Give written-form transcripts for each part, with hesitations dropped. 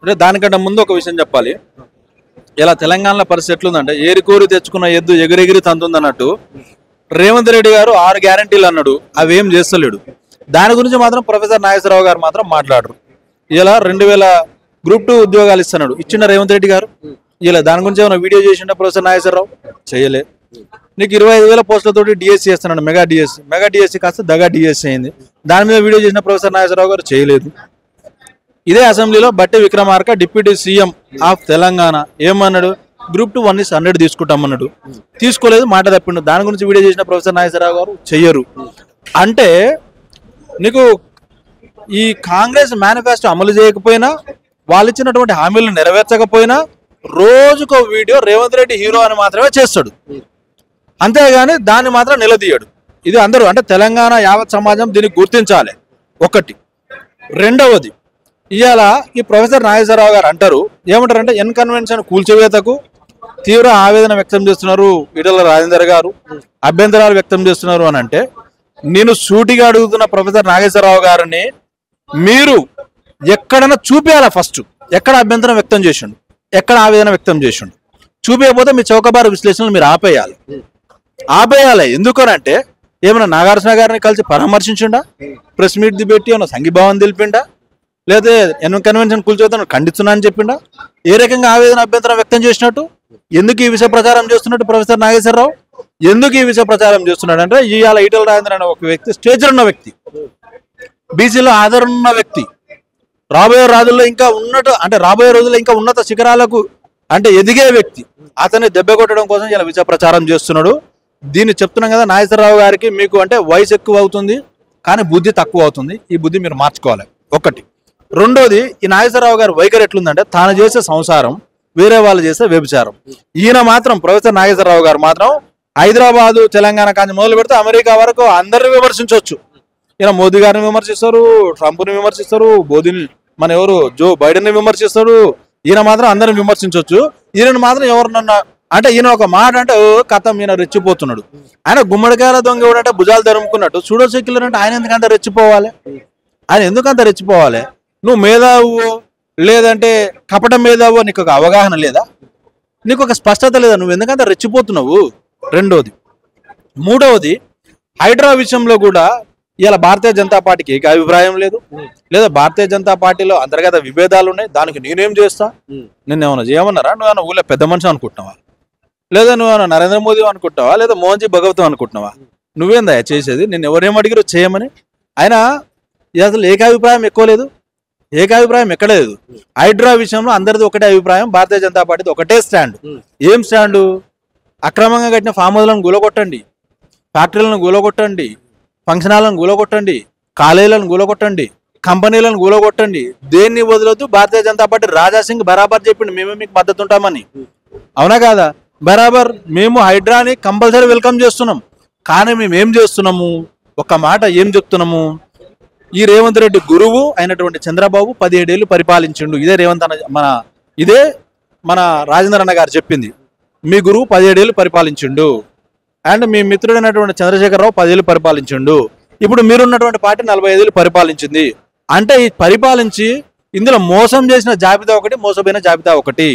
అంటే దానికంటే ముందు ఒక విషయం చెప్పాలి. ఇలా తెలంగాణలో పరిస్థితి ఎట్లుందంటే ఏరికోరి తెచ్చుకున్న ఎద్దు ఎగిరెగిరి తంతుందన్నట్టు రేవంత్ రెడ్డి గారు 6 గ్యారంటీలు అన్నాడు, అవి ఏం చేస్తలేడు. దాని గురించి మాత్రం ప్రొఫెసర్ నాగేశ్వరరావు గారు మాత్రం మాట్లాడరు. ఇలా 2000 గ్రూప్ 2 ఉద్యోగాలు ఇస్తున్నాడు, ఇచ్చిన రేవంత్ రెడ్డి గారు. ఇలా దాని గురించి ఏమైనా వీడియో చేసిండ ప్రొఫెసర్ నాగేశ్వరరావు? చేయలే. నీకు 25,000 పోస్టులతోటి డిఎస్సీ చేస్తున్నాడు, మెగా డిఎస్సీ కాస్త దగా డిఎస్సీ అయింది. దాని మీద వీడియో చేసిన ప్రొఫెసర్ నాగేశ్వరరావు గారు చేయలేదు. ఇదే అసెంబ్లీలో బట్టి Vikramarka deputy CM of Telangana ఏమన్నాడు? గ్రూప్ 2 100 తీసుకుంటామన్నాడు, తీసుకోలేదు, మాట తప్పిండు. దాని గురించి వీడియో చేసిన ప్రొఫెసర్ నాగేశ్వరరావు గారు చెయ్యరు. అంటే నీకు ఈ కాంగ్రెస్ మేనిఫెస్టో అమలు చేయకపోయినా, వాళ్ళు ఇచ్చినటువంటి హామీలు నెరవేర్చకపోయినా రోజుకో వీడియో రేవంత్ రెడ్డి హీరో అని మాత్రమే చేస్తాడు, అంతేగాని దాన్ని మాత్రం నిలదీయడు. ఇది అందరూ అంటే తెలంగాణ యావత్ సమాజం దీన్ని గుర్తించాలి. ఒకటి. రెండవది, ఇవాళ ఈ ప్రొఫెసర్ నాగేశ్వరరావు గారు అంటారు, ఏమంటారంటే ఎన్ కన్వెన్షన్ కూల్చివేతకు తీవ్ర ఆవేదన వ్యక్తం చేస్తున్నారు ఈటెల రాజేందర్ గారు, అభ్యంతరాలు వ్యక్తం చేస్తున్నారు అని అంటే, నేను సూటిగా అడుగుతున్న ప్రొఫెసర్ నాగేశ్వరరావు గారిని, మీరు ఎక్కడైనా చూపించాలా? ఫస్ట్ ఎక్కడ అభ్యంతరం వ్యక్తం చేసిండు, ఎక్కడ ఆవేదన వ్యక్తం చేసిండు చూపించకపోతే మీ చౌకబారు విశ్లేషణలు మీరు ఆపేయాలి. ఎందుకనంటే ఏమైనా నాగార్జున గారిని కలిసి పరామర్శించిండా, ప్రెస్ మీట్ పెట్టి ఏమన్నా సంఘీభావం తెలిపిండా, లేదా ఎన్ కన్వెన్షన్ కూల్చోతాను ఖండిస్తున్నా అని చెప్పిండా? ఏ రకంగా ఆవేదన అభ్యంతరం వ్యక్తం చేసినట్టు? ఎందుకు ఈ విషయ ప్రచారం చేస్తున్నట్టు ప్రొఫెసర్ నాగేశ్వరరావు? ఎందుకు ఈ విషయ ప్రచారం చేస్తున్నాడు అంటే, ఇవాళ ఈటెల రాజేంద్ర అనే ఒక వ్యక్తి, స్టేచర్ ఉన్న వ్యక్తి, బీసీలో ఆదరణ ఉన్న వ్యక్తి, రాబోయే రోజుల్లో ఇంకా ఉన్నత శిఖరాలకు అంటే ఎదిగే వ్యక్తి, అతన్ని దెబ్బ కొట్టడం కోసం ఇలా విషయ ప్రచారం చేస్తున్నాడు. దీన్ని చెప్తున్నాం కదా నాగేశ్వరరావు గారికి, మీకు అంటే వయసు ఎక్కువ అవుతుంది కానీ బుద్ధి తక్కువ అవుతుంది, ఈ బుద్ధి మీరు మార్చుకోవాలి. ఒకటి. రెండోది, ఈ నాగేశ్వరరావు గారి వైఖరి ఎట్లుందంటే, తాను చేసే సంసారం వేరే వాళ్ళు చేసే వ్యభిచారం. ఈయన మాత్రం ప్రొఫెసర్ నాగేశ్వరరావు గారు మాత్రం హైదరాబాదు తెలంగాణ కాంచి మొదలు పెడితే అమెరికా వరకు అందరిని విమర్శించవచ్చు. ఈయన మోదీ గారిని విమర్శిస్తారు, ట్రంప్ని విమర్శిస్తారు, మన ఎవరు జో బైడెన్ని విమర్శిస్తాడు. ఈయన మాత్రం అందరిని విమర్శించవచ్చు. ఈయన మాత్రం ఎవరినన్నా అంటే ఈయన ఒక మాట అంటే కథం ఈయన రెచ్చిపోతున్నాడు. ఆయన గుమ్మడికాయల దొంగ ఎవడంటే భుజాలు తరుముకున్నట్టు సూడో సెక్యులర్ అంటే ఆయన ఎందుకంత రెచ్చిపోవాలి? నువ్వు మేధావు లేదంటే కపటం మేధావు, నీకు ఒక అవగాహన లేదా? నీకు ఒక స్పష్టత లేదా? నువ్వు ఎందుకంత రెచ్చిపోతున్నావు? రెండోది. మూడవది, హైడ్రా విషయంలో కూడా ఇలా భారతీయ జనతా పార్టీకి ఏక అభిప్రాయం లేదు, లేదా భారతీయ జనతా పార్టీలో అంతర్గత విభేదాలు ఉన్నాయి. దానికి నేనేం చేస్తా? నిన్నేమన్నా చేయమన్నారా? నువ్వేమన్నా ఊళ్ళో పెద్ద మనిషి అనుకుంటున్నావా? లేదా నువ్వేమన్నా నరేంద్ర మోదీ అనుకుంటున్నావా? లేదా మోహన్జీ భగవతం అనుకుంటున్నావా? నువ్వేందా చేసేది? నేను ఎవరేం అడిగిరో చేయమని. ఆయన అసలు ఏకాభిప్రాయం ఎక్కువ లేదు, ఏకాభిప్రాయం ఎక్కలేదు. హైడ్రా విషయంలో అందరిది ఒకటే అభిప్రాయం, భారతీయ జనతా పార్టీది ఒకటే స్టాండ్. ఏం స్టాండు? అక్రమంగా కట్టిన ఫామ్ హౌస్లను కూలగొట్టండి, ఫ్యాక్టరీలను కూలగొట్టండి, ఫంక్షన్ హాలను కూలగొట్టండి, కాలేజీలను కూలగొట్టండి, కంపెనీలను కూలగొట్టండి, దేన్ని వదలొద్దు. భారతీయ జనతా పార్టీ రాజాసింగ్ బరాబర్ చెప్పిండు, మేమే మీకు మద్దతు ఉంటామని. అవునా కాదా? బరాబర్. మేము హైడ్రాని కంపల్సరీ వెల్కమ్ చేస్తున్నాం. కానీ మేము ఏం చేస్తున్నాము? ఒక మాట ఏం చెప్తున్నాము? ఈ రేవంత్ రెడ్డి గురువు అయినటువంటి చంద్రబాబు 17 ఏళ్ళు పరిపాలించిండు. ఇదే మన రాజేంద్ర అన్న గారు చెప్పింది. మీ గురువు 17 ఏళ్ళు పరిపాలించిండు, అండ్ మీ మిత్రుడైనటువంటి చంద్రశేఖరరావు 10 ఏళ్ళు పరిపాలించిండు. ఇప్పుడు మీరున్నటువంటి పార్టీ 45 ఏళ్ళు పరిపాలించింది. అంటే ఈ పరిపాలించి ఇందులో మోసం చేసిన జాబితా ఒకటి, మోసపోయిన జాబితా ఒకటి.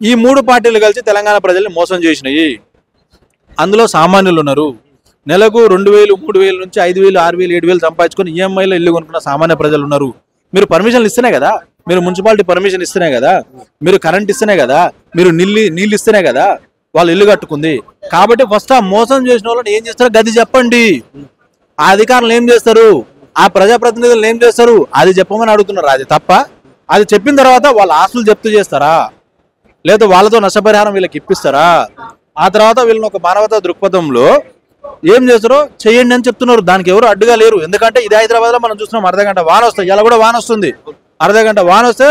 ఈ 3 పార్టీలు కలిసి తెలంగాణ ప్రజల్ని మోసం చేసినాయి. అందులో సామాన్యులు ఉన్నారు. నెలకు 2,000, 3,000 నుంచి 5,000, 6,000, 7,000 సంపాదించుకొని ఈఎంఐలో ఇల్లు కొనుక్కున్న సామాన్య ప్రజలు ఉన్నారు. మీరు పర్మిషన్లు ఇస్తేనే కదా, మీరు మున్సిపాలిటీ పర్మిషన్ ఇస్తేనే కదా, మీరు కరెంట్ ఇస్తేనే కదా, మీరు నీళ్ళు ఇస్తేనే కదా వాళ్ళు ఇల్లు కట్టుకుంది. కాబట్టి ఫస్ట్ ఆ మోసం చేసిన వాళ్ళని ఏం చేస్తారో గది చెప్పండి. ఆ అధికారులు ఏం చేస్తారు, ఆ ప్రజాప్రతినిధులు ఏం చేస్తారు, అది చెప్పమని అడుగుతున్నారు. అది తప్ప. అది చెప్పిన తర్వాత వాళ్ళ ఆస్తులు జప్తు చేస్తారా, లేదా వాళ్ళతో నష్టపరిహారం వీళ్ళకి ఇప్పిస్తారా? ఆ తర్వాత వీళ్ళని ఒక మానవతా దృక్పథంలో ఏం చేస్తారో చెయ్యండి అని చెప్తున్నారు. దానికి ఎవరు అడ్డుగా లేరు. ఎందుకంటే ఇది హైదరాబాద్లో మనం చూస్తున్నాం, అర్ధగంట వాన వస్తాయి. ఇలా కూడా వాన వస్తుంది. అర్ధగంట వాన వస్తే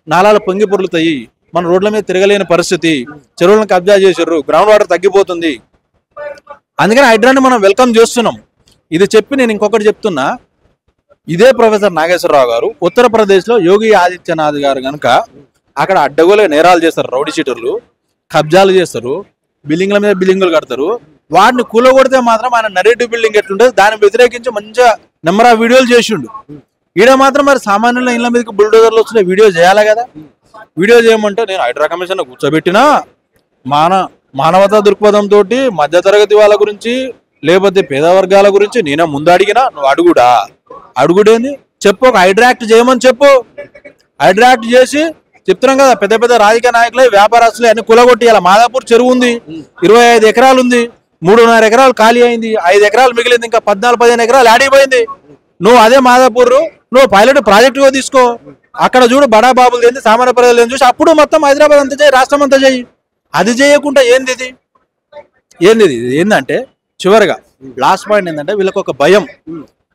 నాలాలు పొంగి పొర్లుతాయి, మన రోడ్ల మీద తిరగలేని పరిస్థితి, చెరువులను కబ్జా చేసారు, గ్రౌండ్ వాటర్ తగ్గిపోతుంది. అందుకని హైడ్రాని మనం వెల్కమ్ చేస్తున్నాం. ఇది చెప్పి నేను ఇంకొకటి చెప్తున్నా. ఇదే ప్రొఫెసర్ నాగేశ్వరరావు గారు ఉత్తరప్రదేశ్లో యోగి ఆదిత్యనాథ్ గారు కనుక అక్కడ అడ్డగోలుగా నేరాలు చేస్తారు, రౌడీ షీటర్లు కబ్జాలు చేస్తారు, బిల్డింగ్ల మీద బిల్డింగులు కడతారు. వాటిని కూలగొడితే మాత్రం ఆయన నరేటివ్ బిల్డింగ్ ఎట్లుంటుంది దాన్ని వ్యతిరేకించి మంచిగా నెంబర్ ఆఫ్ వీడియోలు చేసిండు. ఈడ మాత్రం మరి సామాన్యుల ఇళ్ళ మీదకి బుల్డోజర్లు వస్తున్నాయి, వీడియో చేయాలి కదా. వీడియో చేయమంటే నేను హైడ్రా కమిషన్ కూర్చోబెట్టినా మానవతా దృక్పథంతో మధ్యతరగతి వాళ్ళ గురించి లేకపోతే పేద వర్గాల గురించి నేనే ముందు అడిగినా, నువ్వు అడుగుడేంది చెప్పు, ఒక హైడ్రా యాక్ట్ చేయమని చెప్పు. హైడ్రా యాక్ట్ చేసి చెప్తున్నాం కదా, పెద్ద పెద్ద రాజకీయ నాయకులే వ్యాపారస్తులే అన్ని కులగొట్టియాల. మాదాపూర్ చెరువు ఉంది, 25 ఎకరాలు ఉంది, 3.5 ఎకరాలు ఖాళీ అయింది, 5 ఎకరాలు మిగిలింది, ఇంకా 14-15 ఎకరాలు ఆడిపోయింది. నువ్వు అదే మాదాపూర్ నువ్వు పైలట్ ప్రాజెక్టుగా తీసుకో, అక్కడ చూడు బడా బాబులు ఏంది, సామాన్య ప్రజలు చూసి అప్పుడు మొత్తం హైదరాబాద్ అంతా చేయి, రాష్ట్రం అంతా చేయి. అది చేయకుండా ఏంది ఇది ఏంటంటే చివరిగా లాస్ట్ పాయింట్ ఏంటంటే వీళ్ళకి ఒక భయం.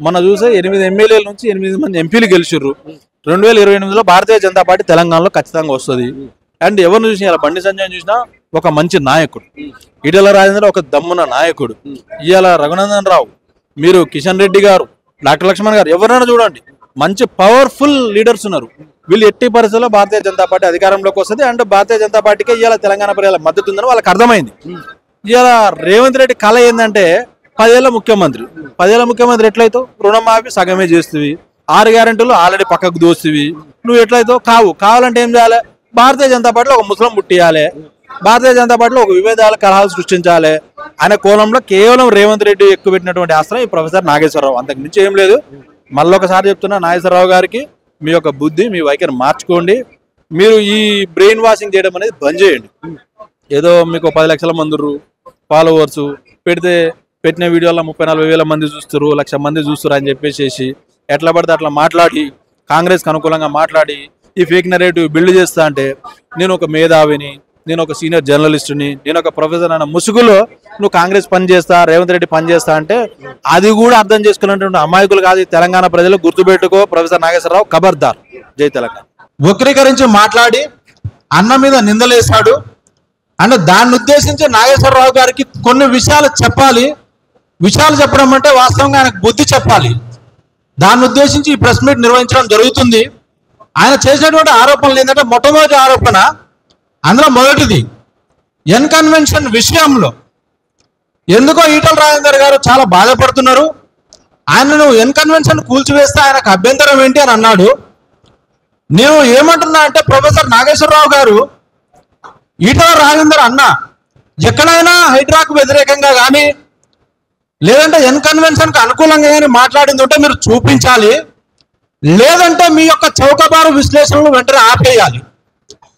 మొన్న చూసే 8 ఎమ్మెల్యేల నుంచి 8 మంది ఎంపీలు గెలిచిర్రు. 2028లో భారతీయ జనతా పార్టీ తెలంగాణలో ఖచ్చితంగా వస్తుంది. అండ్ ఎవరిని చూసినా ఇలా బండి సంజయ్ చూసినా ఒక మంచి నాయకుడు, ఈటెల రాజేంద్ర ఒక దమ్మున నాయకుడు, ఇవాళ రఘునందన్ రావు, మీరు కిషన్ రెడ్డి గారు, డాక్టర్ లక్ష్మణ్ గారు, ఎవరైనా చూడండి మంచి పవర్ఫుల్ లీడర్స్ ఉన్నారు. వీళ్ళు ఎట్టి పరిస్థితుల్లో భారతీయ జనతా పార్టీ అధికారంలోకి వస్తుంది. అండ్ భారతీయ జనతా పార్టీకి ఇవాళ తెలంగాణ ప్రజల మద్దతు ఉందని వాళ్ళకి అర్థమైంది. ఇవాళ రేవంత్ రెడ్డి కళ ఏంటంటే 10 ఏళ్ళ ముఖ్యమంత్రి ఎట్లయితే రుణమాఫీ సగమే చేస్తుంది, 6 గ్యారెంటీలు ఆల్రెడీ పక్కకు దోస్తువి, నువ్వు ఎట్లయితే కావాలంటే ఏం చేయాలి, భారతీయ జనతా పార్టీలో ఒక ముస్లిం పుట్టియాలి, భారతీయ జనతా పార్టీలో ఒక విభేదాల కలహాలు సృష్టించాలి అనే కోణంలో కేవలం రేవంత్ రెడ్డి ఎక్కువ పెట్టినటువంటి ఆశ్రయం ఈ ప్రొఫెసర్ నాగేశ్వరరావు, అంతకు మించి ఏం లేదు. మళ్ళొకసారి చెప్తున్నా, నాగేశ్వరరావు గారికి మీ యొక్క బుద్ధి మీ వైఖరి మార్చుకోండి. మీరు ఈ బ్రెయిన్ వాషింగ్ చేయడం అనేది బంద్ చేయండి. ఏదో మీకు 10 లక్షల మంది ఫాలోవర్స్ పెట్టిన వీడియోలో 30-40 వేల మంది చూస్తారు, 1,00,000 మంది చూస్తారు అని చెప్పేసి ఎట్లా పడితే అట్లా మాట్లాడి కాంగ్రెస్కి అనుకూలంగా మాట్లాడి ఈ ఫేక్ నెరేటివ్ బిల్డ్ చేస్తా అంటే, నేను ఒక మేధావిని, నేను ఒక సీనియర్ జర్నలిస్టుని, నేను ఒక ప్రొఫెసర్ అన్న ముసుగులో నువ్వు కాంగ్రెస్ పని చేస్తా, రేవంత్ రెడ్డి పని చేస్తా అంటే అది కూడా అర్థం చేసుకున్నటువంటి అమాయకులు కాదు తెలంగాణ ప్రజలు. గుర్తుపెట్టుకో ప్రొఫెసర్ నాగేశ్వరరావు, ఖబర్దార్. జై తెలంగాణ. వక్రీకరించి మాట్లాడి అన్న మీద నిందలేశాడు అంటే దాన్ని ఉద్దేశించి నాగేశ్వరరావు గారికి కొన్ని విషయాలు చెప్పాలి. విషయాలు చెప్పడం అంటే వాస్తవంగా ఆయనకు బుద్ధి చెప్పాలి. దాన్ని ఉద్దేశించి ఈ ప్రెస్ మీట్ నిర్వహించడం జరుగుతుంది. ఆయన చేసినటువంటి ఆరోపణలు ఏంటంటే, మొట్టమొదటి ఆరోపణ, అందులో మొదటిది ఎన్ కన్వెన్షన్ విషయంలో ఎందుకో ఈటల రాజేందర్ గారు చాలా బాధపడుతున్నారు. ఆయనను ఎన్ కన్వెన్షన్ కూల్చివేస్తే ఆయనకు అభ్యంతరం ఏంటి అని అన్నాడు. నేను ఏమంటున్నా అంటే, ప్రొఫెసర్ నాగేశ్వరరావు గారు, ఈటల రాజేందర్ అన్న ఎక్కడైనా హైడ్రాకు వ్యతిరేకంగా కానీ లేదంటే ఎన్ కన్వెన్షన్కి అనుకూలంగా కానీ మాట్లాడింది ఉంటే మీరు చూపించాలి, లేదంటే మీ యొక్క చౌకబారు విశ్లేషణలు వెంటనే ఆపేయాలి.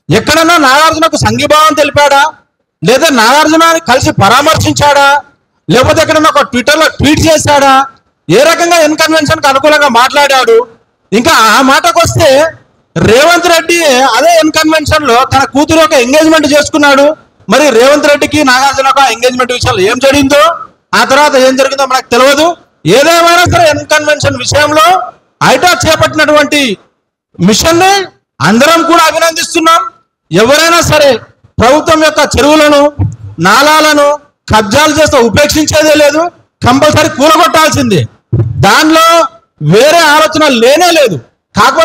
ఎక్కడన్నా నాగార్జునకు సంఘీభావం తెలిపాడా, లేదా నాగార్జునాన్ని కలిసి పరామర్శించాడా, లేకపోతే ఎక్కడన్నా ఒక ట్విట్టర్లో ట్వీట్ చేశాడా, ఏ రకంగా ఎన్ కన్వెన్షన్కి అనుకూలంగా మాట్లాడాడు. ఇంకా ఆ మాటకు వస్తే రేవంత్ రెడ్డి అదే ఎన్ కన్వెన్షన్ లో తన కూతురు ఒక ఎంగేజ్మెంట్ చేసుకున్నాడు. మరి రేవంత్ రెడ్డికి నాగార్జునకు ఎంగేజ్మెంట్ విషయంలో ఏం జరిగిందో, ఆ తర్వాత ఏం జరిగిందో మనకు తెలియదు. ఏదేమైనా సరే ఎన్ కన్వెన్షన్ విషయంలో హైడ్రా చేపట్టినటువంటి మిషన్ ని అందరం కూడా అభినందిస్తున్నాం. ఎవరైనా సరే ప్రభుత్వం యొక్క చెరువులను నాలాలను కబ్జాలు చేస్తే ఉపేక్షించేదే లేదు, కంపల్సరీ కూలగొట్టాల్సిందే. దానిలో వేరే ఆలోచన లేనే లేదు. కాకపోతే